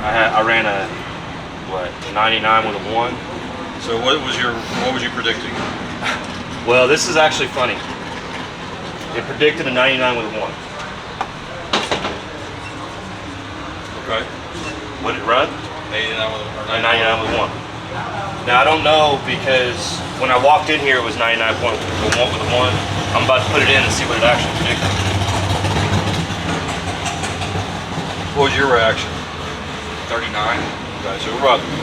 I ran a 99 with a 1. So what was you predicting? Well, this is actually funny. It predicted a 99 with a 1. Okay. Would it run? 89 with A 99 with a 1. Now I don't know because when I walked in here it was 99.1 with a 1. I'm about to put it in and see what it actually predicted. What was your reaction? 39. Okay, so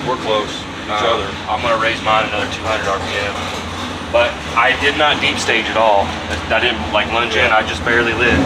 we're close to each other. I'm gonna raise mine another 200 RPM. But I did not deep stage at all. I didn't like lunge in, I just barely lit.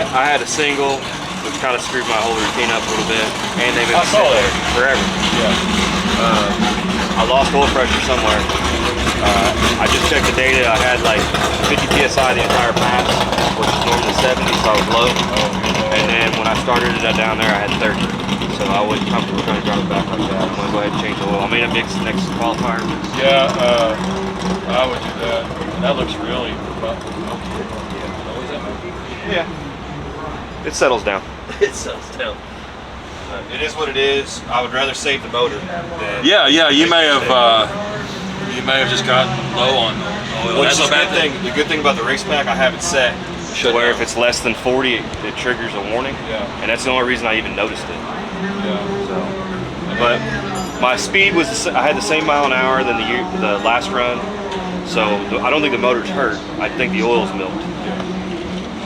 I had a single, which kind of screwed my whole routine up a little bit, and they've been sitting there forever. Yeah. I lost oil pressure somewhere. I just checked the data. I had like 50 psi the entire pass, which is normally 70, so I was low. And then when I started it down there, I had 30. So I wasn't comfortable trying to drive it back like that. I'm gonna go ahead and change the oil. I made a next qualifier. Yeah, I would do that. And that looks really Yeah. It settles down. It settles down. It is what it is. I would rather save the motor than... Yeah, you may have just gotten low on oil. Which is a bad thing. The good thing about the race pack, I have it set to where if it's less than 40, it triggers a warning. Yeah. And that's the only reason I even noticed it. Yeah. So, but my speed was, I had the same mile an hour than the last run. So I don't think the motor's hurt. I think the oil's milked.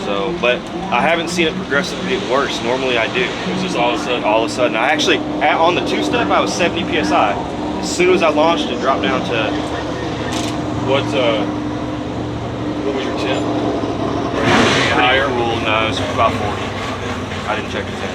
So, but I haven't seen it progressively get worse. Normally I do. It's just all of a sudden. All of a sudden. I actually, on the two-step, I was 70 psi. As soon as I launched, it dropped down to... What was your temp? Higher? Cool. No, it was about 40. I didn't check the temp.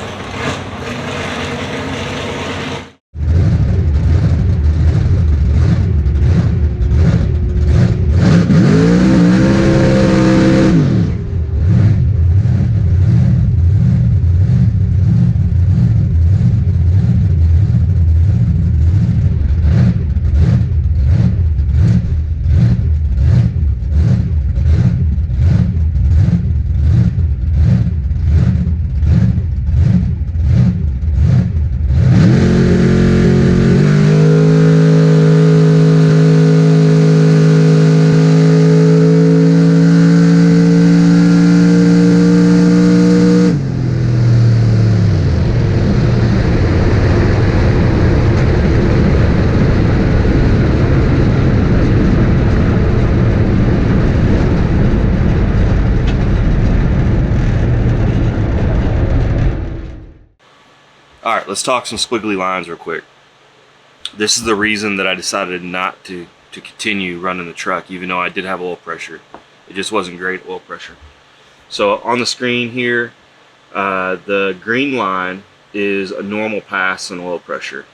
Alright, let's talk some squiggly lines real quick. This is the reason that I decided not to continue running the truck, even though I did have oil pressure. It just wasn't great oil pressure. So on the screen here, the green line is a normal pass on oil pressure.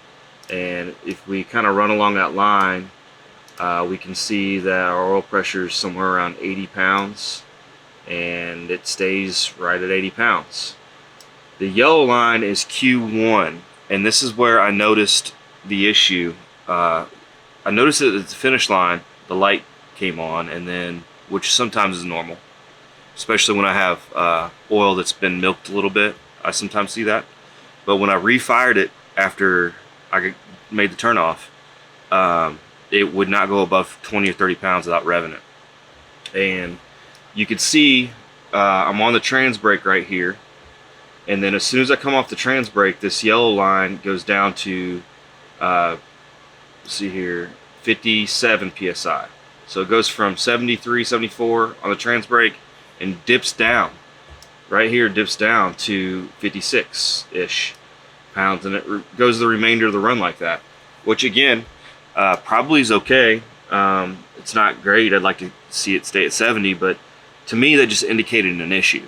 And if we kind of run along that line, we can see that our oil pressure is somewhere around 80 pounds, and it stays right at 80 pounds. The yellow line is Q1, and this is where I noticed the issue. I noticed that at the finish line, the light came on, and then, which sometimes is normal, especially when I have oil that's been milked a little bit. I sometimes see that. But when I refired it after I made the turn off, it would not go above 20 or 30 pounds without revving it. And you can see I'm on the trans brake right here, and then as soon as I come off the trans brake, this yellow line goes down to see here, 57 psi. So it goes from 73, 74 on the trans brake and dips down. Right here, dips down to 56-ish pounds, and it goes the remainder of the run like that, which again, probably is okay. It's not great. I'd like to see it stay at 70, but to me, that just indicated an issue.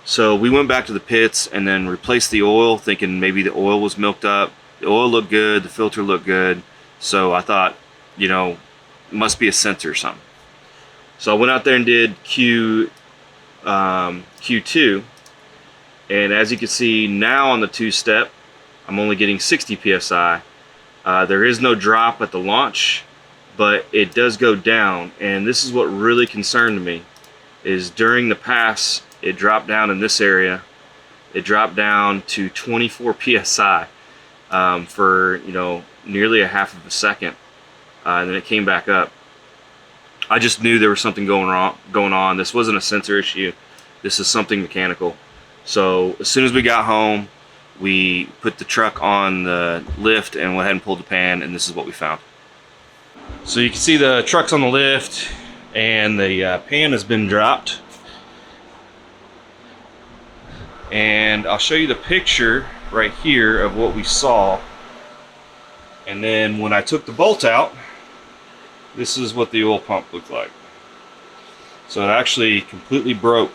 So we went back to the pits and then replaced the oil, thinking maybe the oil was milked up. The oil looked good, the filter looked good. So I thought, you know, it must be a sensor or something. So I went out there and did Q2, and as you can see now on the two-step, I'm only getting 60 psi. There is no drop at the launch, but it does go down, and this is what really concerned me, is during the pass it dropped down in this area. It dropped down to 24 psi for, you know, nearly a half of a second, and then it came back up. I just knew there was something going on. This wasn't a sensor issue. This is something mechanical. So as soon as we got home, we put the truck on the lift and went ahead and pulled the pan, and this is what we found. So you can see the truck's on the lift, and the pan has been dropped. And I'll show you the picture right here of what we saw. And then when I took the bolt out, this is what the oil pump looked like. So it actually completely broke.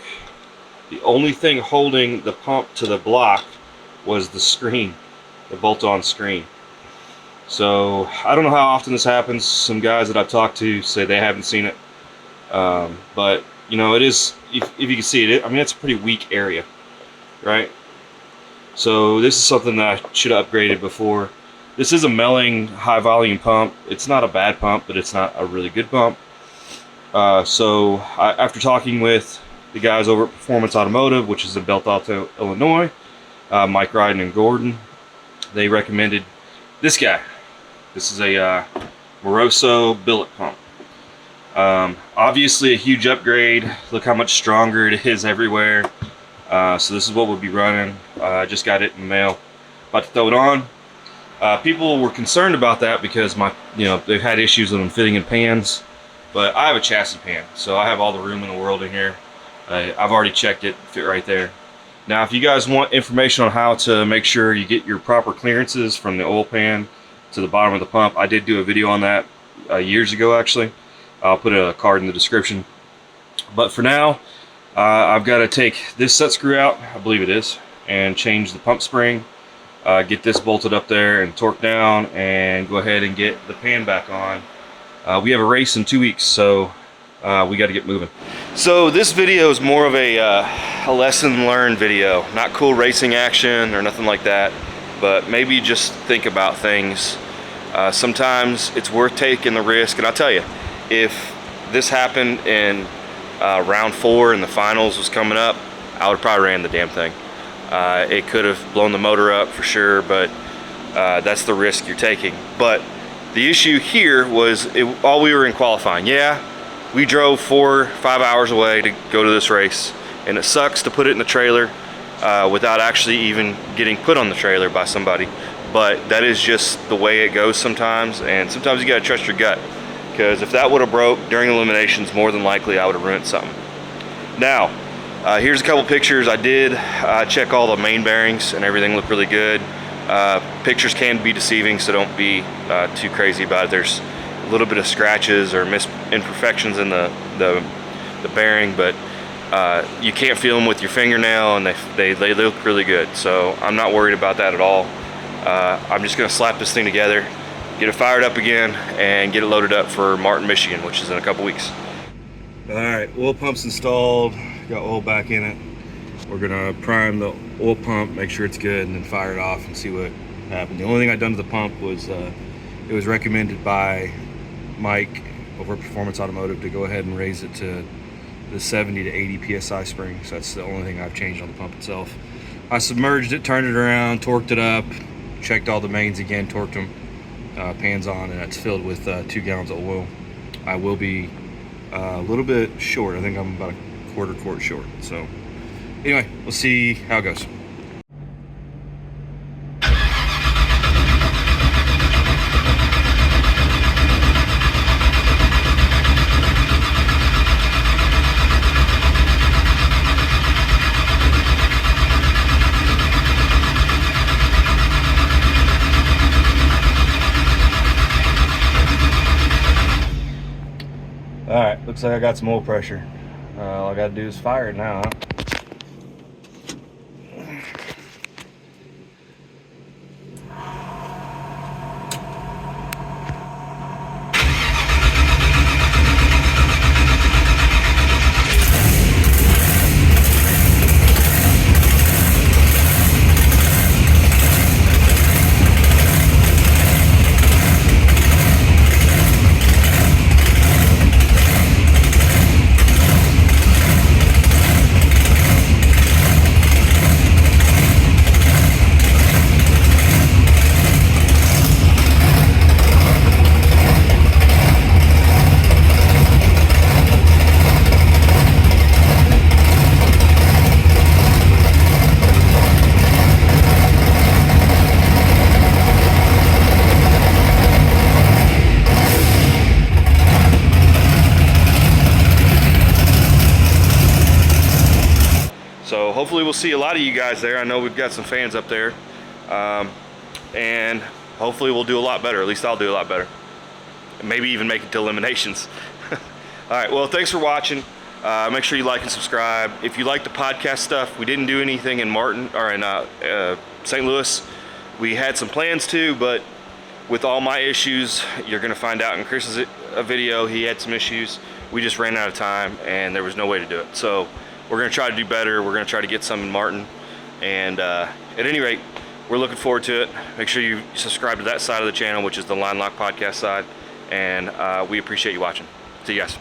The only thing holding the pump to the block was the screen, the bolt-on screen. So I don't know how often this happens. Some guys that I've talked to say they haven't seen it. But you know, it is, if you can see it, I mean, it's a pretty weak area, right? So this is something that I should have upgraded before. This is a Melling high volume pump. It's not a bad pump, but it's not a really good pump. After talking with the guys over at Performance Automotive, which is in Belt Alto, Illinois, Mike Ryden and Gordon, they recommended this guy. This is a Moroso billet pump. Obviously a huge upgrade. Look how much stronger it is everywhere. So this is what we'll be running. I just got it in the mail. About to throw it on. People were concerned about that because they've had issues with them fitting in pans, but I have a chassis pan, so I have all the room in the world in here. I've already checked it, fit right there. Now, if you guys want information on how to make sure you get your proper clearances from the oil pan to the bottom of the pump, I did do a video on that years ago, actually. I'll put a card in the description. But for now, I've got to take this set screw out, I believe it is, and change the pump spring. Get this bolted up there and torqued down, and go ahead and get the pan back on. We have a race in 2 weeks, so we got to get moving. So this video is more of a lesson learned video, not cool racing action or nothing like that, but maybe just think about things. Sometimes it's worth taking the risk, and I'll tell you, if this happened in round 4 and the finals was coming up, I would probably ran the damn thing. It could have blown the motor up for sure, but that's the risk you're taking. But the issue here was all we were in qualifying. Yeah, we drove 4 or 5 hours away to go to this race, and it sucks to put it in the trailer without actually even getting put on the trailer by somebody. But that is just the way it goes sometimes, and sometimes you gotta trust your gut, because if that would have broke during eliminations, more than likely I would have ruined something. Now, here's a couple pictures. I did check all the main bearings, and everything looked really good. Pictures can be deceiving, so don't be too crazy about it. There's a little bit of scratches or imperfections in the bearing, but you can't feel them with your fingernail, and they look really good. So I'm not worried about that at all. I'm just gonna slap this thing together, get it fired up again, and get it loaded up for Martin, Michigan, which is in a couple weeks. All right, oil pump's installed. Got oil back in it. We're gonna prime the oil pump, make sure it's good, and then fire it off and see what happened. The only thing I'd done to the pump was it was recommended by Mike over at Performance Automotive to go ahead and raise it to the 70 to 80 psi spring. So that's the only thing I've changed on the pump itself. I submerged it, turned it around, torqued it up, checked all the mains again, torqued them, pans on, and it's filled with 2 gallons of oil. I will be a little bit short. I think I'm about a quarter quart short. So anyway, we'll see how it goes. All right, looks like I got some oil pressure. All I gotta do is fire it now, huh? So hopefully we'll see a lot of you guys there. I know we've got some fans up there. And hopefully we'll do a lot better. At least I'll do a lot better. Maybe even make it to eliminations. All right, well, thanks for watching. Make sure you like and subscribe. If you like the podcast stuff, we didn't do anything in Martin or in St. Louis. We had some plans to, but with all my issues, you're gonna find out in Chris's video, he had some issues. We just ran out of time and there was no way to do it. So we're gonna try to do better. We're gonna try to get some in Martin. And at any rate, we're looking forward to it. Make sure you subscribe to that side of the channel, which is the Line Lock podcast side. And we appreciate you watching. See you guys.